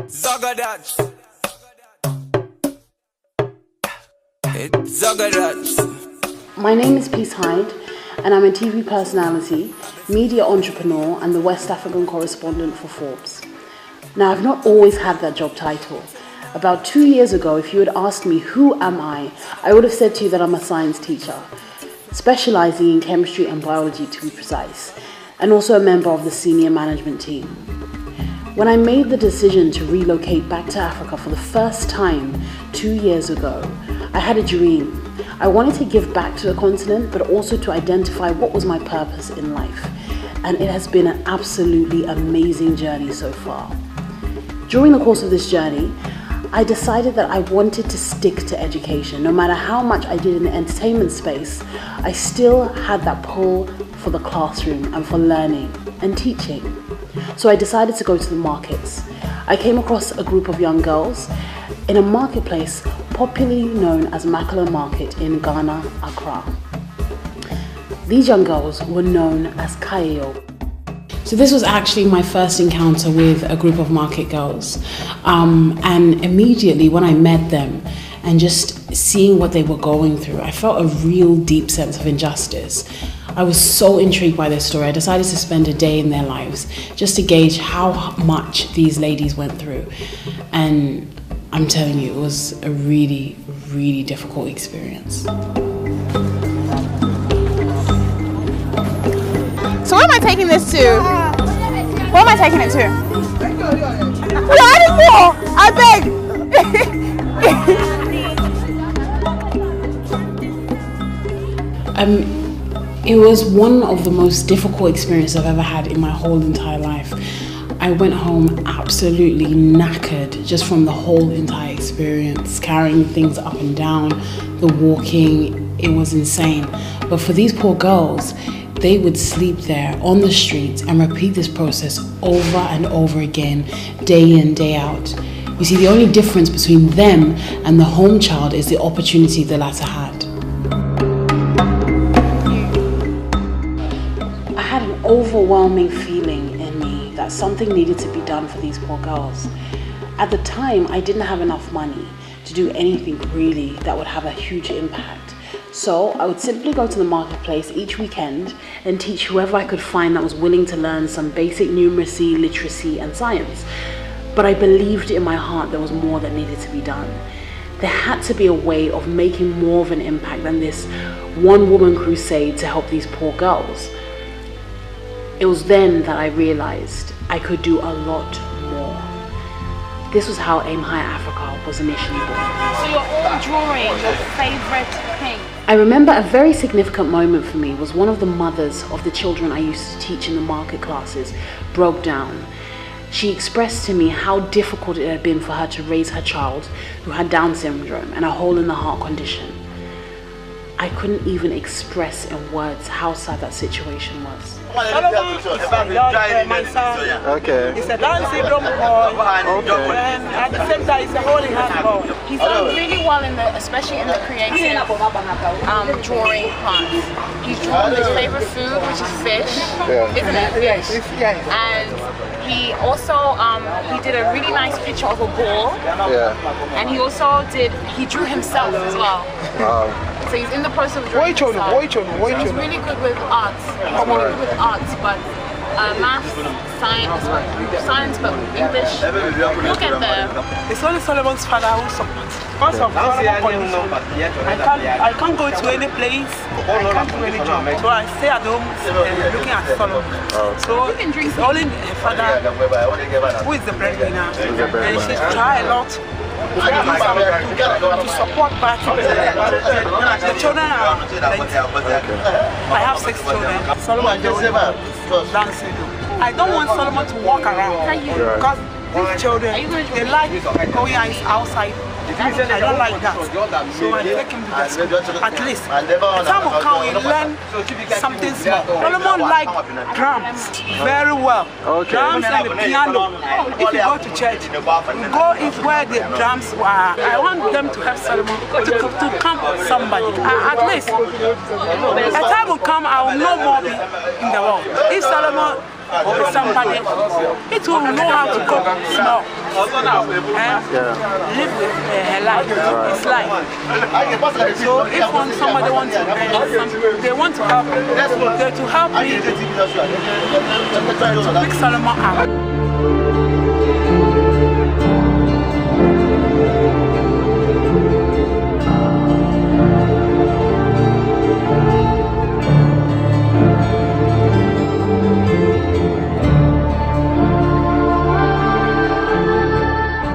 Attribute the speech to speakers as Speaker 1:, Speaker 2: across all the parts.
Speaker 1: Zagadat. It's Zagadat.
Speaker 2: My name is Peace Hyde, and I'm a TV personality, media entrepreneur, and the West African correspondent for Forbes. Now, I've not always had that job title. About 2 years ago, if you had asked me who am I would have said to you that I'm a science teacher, specializing in chemistry and biology to be precise, and also a member of the senior management team. When I made the decision to relocate back to Africa for the first time 2 years ago, I had a dream. I wanted to give back to the continent, but also to identify what was my purpose in life. And it has been an absolutely amazing journey so far. During the course of this journey, I decided that I wanted to stick to education. No matter how much I did in the entertainment space, I still had that pull for the classroom and for learning and teaching. So I decided to go to the markets. I came across a group of young girls in a marketplace popularly known as Makala Market in Ghana, Accra. These young girls were known as Kayo. So this was actually my first encounter with a group of market girls. And immediately when I met them and just seeing what they were going through, I felt a real deep sense of injustice. I was so intrigued by their story. I decided to spend a day in their lives just to gauge how much these ladies went through. And I'm telling you, it was a really, really difficult experience.
Speaker 3: So where am I taking this to? Where am I taking it to? We are adding more! I beg!
Speaker 2: It was one of the most difficult experiences I've ever had in my whole entire life. I went home absolutely knackered just from the whole entire experience, carrying things up and down, the walking, it was insane. But for these poor girls, they would sleep there on the streets and repeat this process over and over again, day in, day out. You see, the only difference between them and the home child is the opportunity the latter had. I had an overwhelming feeling in me that something needed to be done for these poor girls. At the time, I didn't have enough money to do anything really that would have a huge impact. So I would simply go to the marketplace each weekend and teach whoever I could find that was willing to learn some basic numeracy, literacy, and science. But I believed in my heart there was more that needed to be done. There had to be a way of making more of an impact than this one-woman crusade to help these poor girls. It was then that I realized I could do a lot more. This was how Aim High Africa was initially born.
Speaker 3: So you're all drawing your favorite thing.
Speaker 2: I remember a very significant moment for me was one of the mothers of the children I used to teach in the market classes broke down. She expressed to me how difficult it had been for her to raise her child who had Down syndrome and a hole in the heart condition. I couldn't even express in words how sad that situation was.
Speaker 4: Solomon is my son.
Speaker 5: Okay.
Speaker 4: He's a Down syndrome boy. Okay. And at the same time, he's a holy hand boy.
Speaker 3: He's done really well especially in the creative drawing part. He's drawn his favorite food, which is fish, isn't it? Fish.
Speaker 4: Yes.
Speaker 3: And he also he did a really nice picture of a bull.
Speaker 5: Yeah.
Speaker 3: And he drew himself as well. So he's in the process of drawing himself. So he's really good with arts. He's really good with arts, but maths, science, but English. Look at the.
Speaker 4: It's only Solomon's father who supports. Because of Solomon's condition, I can't go to any place. I can't do any job. So I stay at home looking at Solomon. So it's only her father who is the breadwinner, and she's tried a lot to support back the children are plenty. I have 6 children. Solomon Down syndrome. I don't want Solomon to walk around because these children, they like going outside. I don't like that. So I take him to the school. At least the time will come we learn something small. Solomon like drums very well. Drums and the piano. If you go to church, we go in where the drums were. I want them to have Solomon to come somebody. At least a time will come I will no more be in the world. If Solomon with somebody, it will know how to cook small and live with her life, his life. So if somebody wants to they want to help me, they're to help me to pick Solomon up.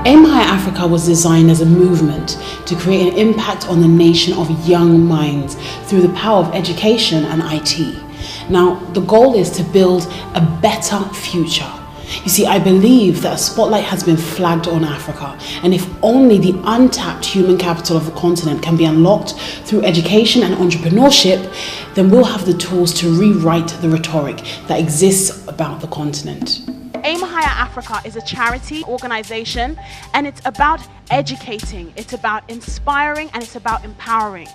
Speaker 2: Aim High Africa was designed as a movement to create an impact on the nation of young minds through the power of education and IT. Now, the goal is to build a better future. You see, I believe that a spotlight has been flagged on Africa, and if only the untapped human capital of the continent can be unlocked through education and entrepreneurship, then we'll have the tools to rewrite the rhetoric that exists about the continent.
Speaker 3: Aim Higher Africa is a charity organization, and it's about educating, it's about inspiring, and it's about empowering.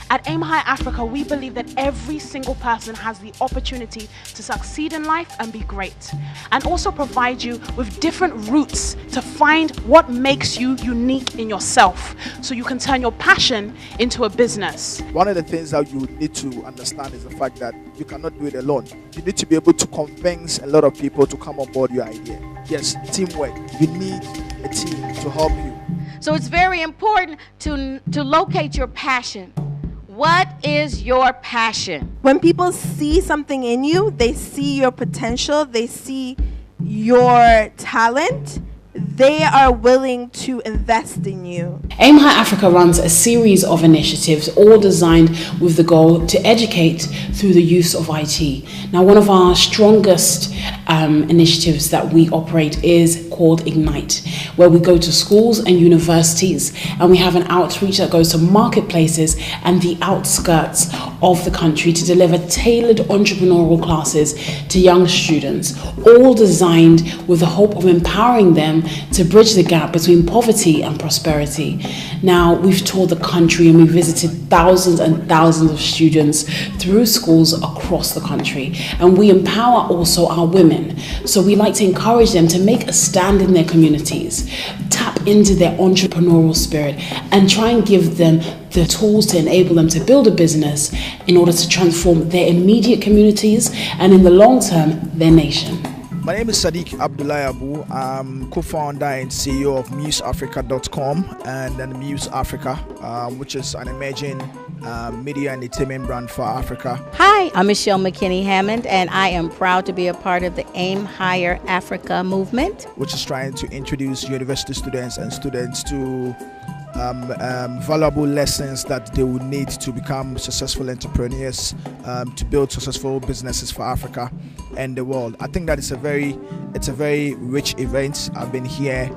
Speaker 3: At Aim High Africa, we believe that every single person has the opportunity to succeed in life and be great, and also provide you with different routes to find what makes you unique in yourself, so you can turn your passion into a business.
Speaker 5: One of the things that you need to understand is the fact that you cannot do it alone. You need to be able to convince a lot of people to come on board your idea. Yes, teamwork. You need a team to help you.
Speaker 6: So it's very important to locate your passion. What is your passion?
Speaker 7: When people see something in you, they see your potential, they see your talent, they are willing to invest in you.
Speaker 2: Aim High Africa runs a series of initiatives, all designed with the goal to educate through the use of IT. Now, one of our strongest initiatives that we operate is called Ignite, where we go to schools and universities, and we have an outreach that goes to marketplaces and the outskirts of the country to deliver tailored entrepreneurial classes to young students, all designed with the hope of empowering them to bridge the gap between poverty and prosperity. Now, we've toured the country and we've visited thousands and thousands of students through schools across the country, and we empower also our women. So we like to encourage them to make a stand in their communities, tap into their entrepreneurial spirit, and try and give them the tools to enable them to build a business in order to transform their immediate communities and in the long term, their nation.
Speaker 5: My name is Sadiq Abdullahi Abu. I'm co-founder and CEO of MuseAfrica.com and then Muse Africa, which is an emerging media and entertainment brand for Africa.
Speaker 6: Hi, I'm Michelle McKinney-Hammond, and I am proud to be a part of the Aim Higher Africa movement,
Speaker 5: which is trying to introduce university students and students to valuable lessons that they will need to become successful entrepreneurs, to build successful businesses for Africa and the world. I think that it's a very rich event. I've been here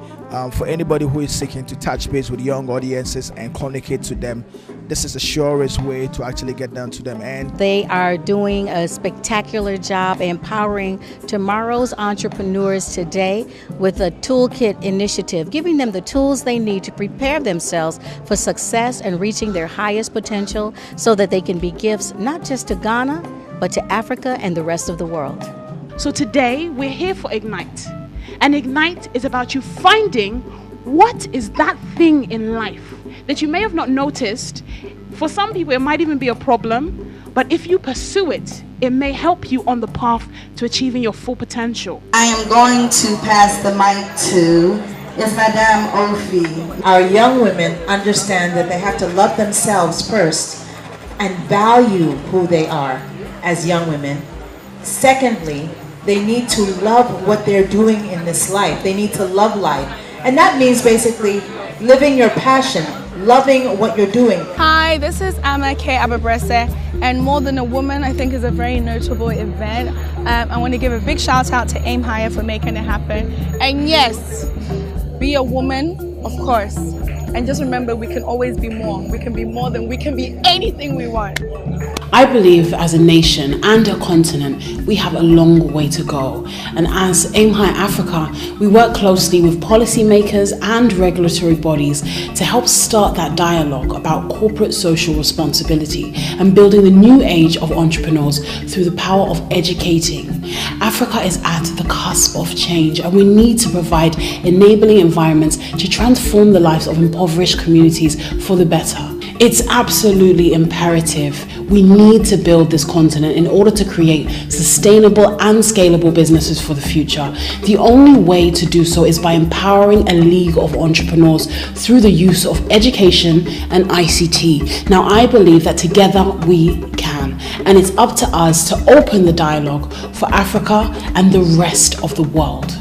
Speaker 5: for anybody who is seeking to touch base with young audiences and communicate to them. This is the surest way to actually get down to them. And
Speaker 6: they are doing a spectacular job empowering tomorrow's entrepreneurs today with a toolkit initiative, giving them the tools they need to prepare themselves for success and reaching their highest potential so that they can be gifts not just to Ghana, but to Africa and the rest of the world.
Speaker 3: So today we're here for Ignite. And Ignite is about you finding what is that thing in life that you may have not noticed. For some people, it might even be a problem, but if you pursue it, it may help you on the path to achieving your full potential.
Speaker 8: I am going to pass the mic to Madame Ofi.
Speaker 9: Our young women understand that they have to love themselves first and value who they are as young women. Secondly, they need to love what they're doing in this life. They need to love life. And that means basically living your passion, loving what you're doing.
Speaker 10: Hi, this is Ama K. Ababrese, and More Than a Woman, I think, is a very notable event. I want to give a big shout out to Aim Higher for making it happen. And yes, be a woman, of course. And just remember, we can always be more. We can be more than we can be anything we want.
Speaker 2: I I believe as a nation and a continent, we have a long way to go. And as Aim High Africa, we work closely with policymakers and regulatory bodies to help start that dialogue about corporate social responsibility and building the new age of entrepreneurs through the power of educating. Africa is at the cusp of change, and we need to provide enabling environments to transform the lives of impoverished communities for the better. It's absolutely imperative. We need to build this continent in order to create sustainable and scalable businesses for the future. The only way to do so is by empowering a league of entrepreneurs through the use of education and ICT. Now, I believe that together we can, and it's up to us to open the dialogue for Africa and the rest of the world.